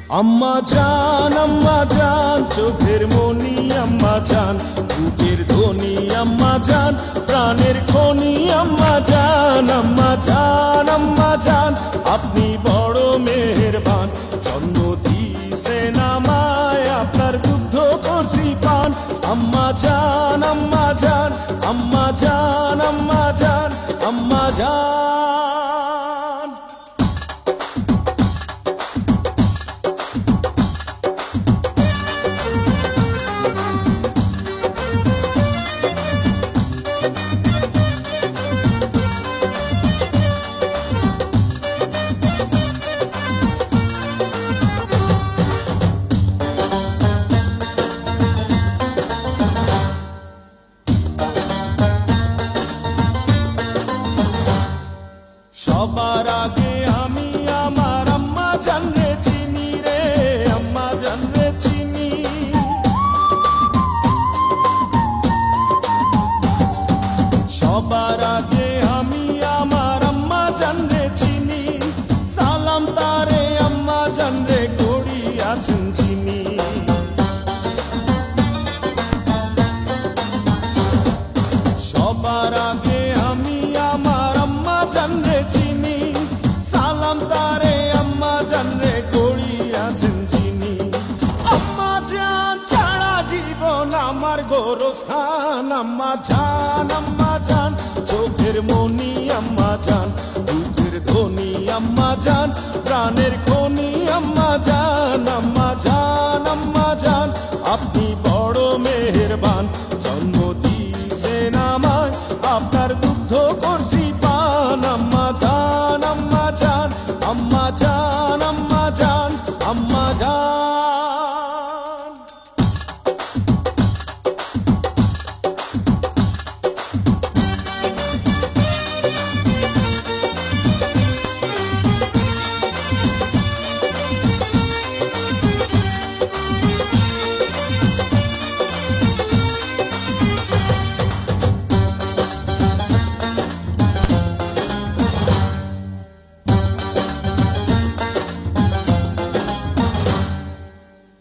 আম্মা জান চোখের মনি আম্মা জান, বুকের ধ্বনি আম্মা জান, প্রাণের খনি আম্মা জান। আম্মা জান আপনি বড় মেহেরবান, জন্ম দিয়েছেন আমায়, আপনার দুগ্ধ করছি পান। আম্মা জান আম্মা জান আম্মা জান আম্মা জান আম্মা জান। সবার আগে আমি আমার আম্মা জানরে চিনি রে, আম্মা জানরে চিনি। সবার আগে আমি আমার আম্মা জানরে চিনি, সালাম তারে আম্মা জানরে করি আছেন চিনি। সবার আগে আমি আমার আম্মা জানরে চিনি, সালাম তারে আম্মা জানরে করি আছেন চিনি। আম্মা জান ছাড়া জীবন আমার গোরস্থান। আম্মা জান চোখের মনি আম্মা জান, বুকের ধ্বনি আম্মা জান, প্রাণের খনি আম্মা জান। আম্মা জান আপনি বড় মেহেরবান, জন্ম দিয়েছেন আমায়, আপনার দুগ্ধ করছি পান। আম্মা জান আম্মা জান আম্মা জান আম্মা জান আম্মা জান।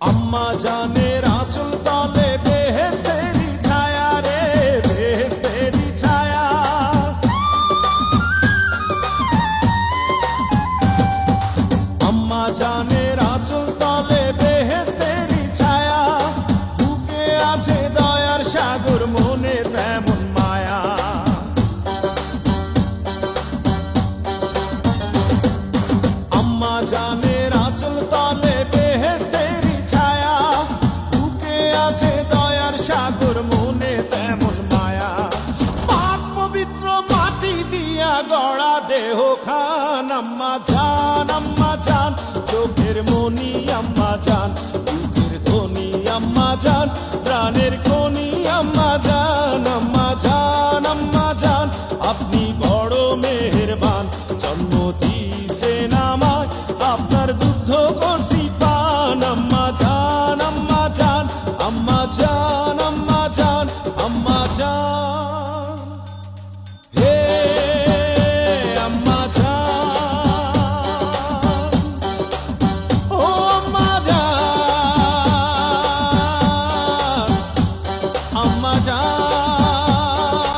আম্মা জানের আঁচল তলে বেহেশতেরি ছায়া রে, বেহেশতেরি ছায়া। আম্মা জানের আঁচল তলে বেহেশতেরি ছায়া, বুকে আছে দয়ার সাগর, মনে তেমন মায়া। আম্মা জানের আঁচল তলে বেহেশতেরি ছায়া, বুকে আছে দয়ার সাগর, মনে তেমন মায়া। পাক পবিত্র মাটি দিয়া গড়া দেহ খান। আম্মা জান চোখের মনি আম্মা জান, বুকের ধ্বনি আম্মা জান, প্রাণের খনি আম্মা জান।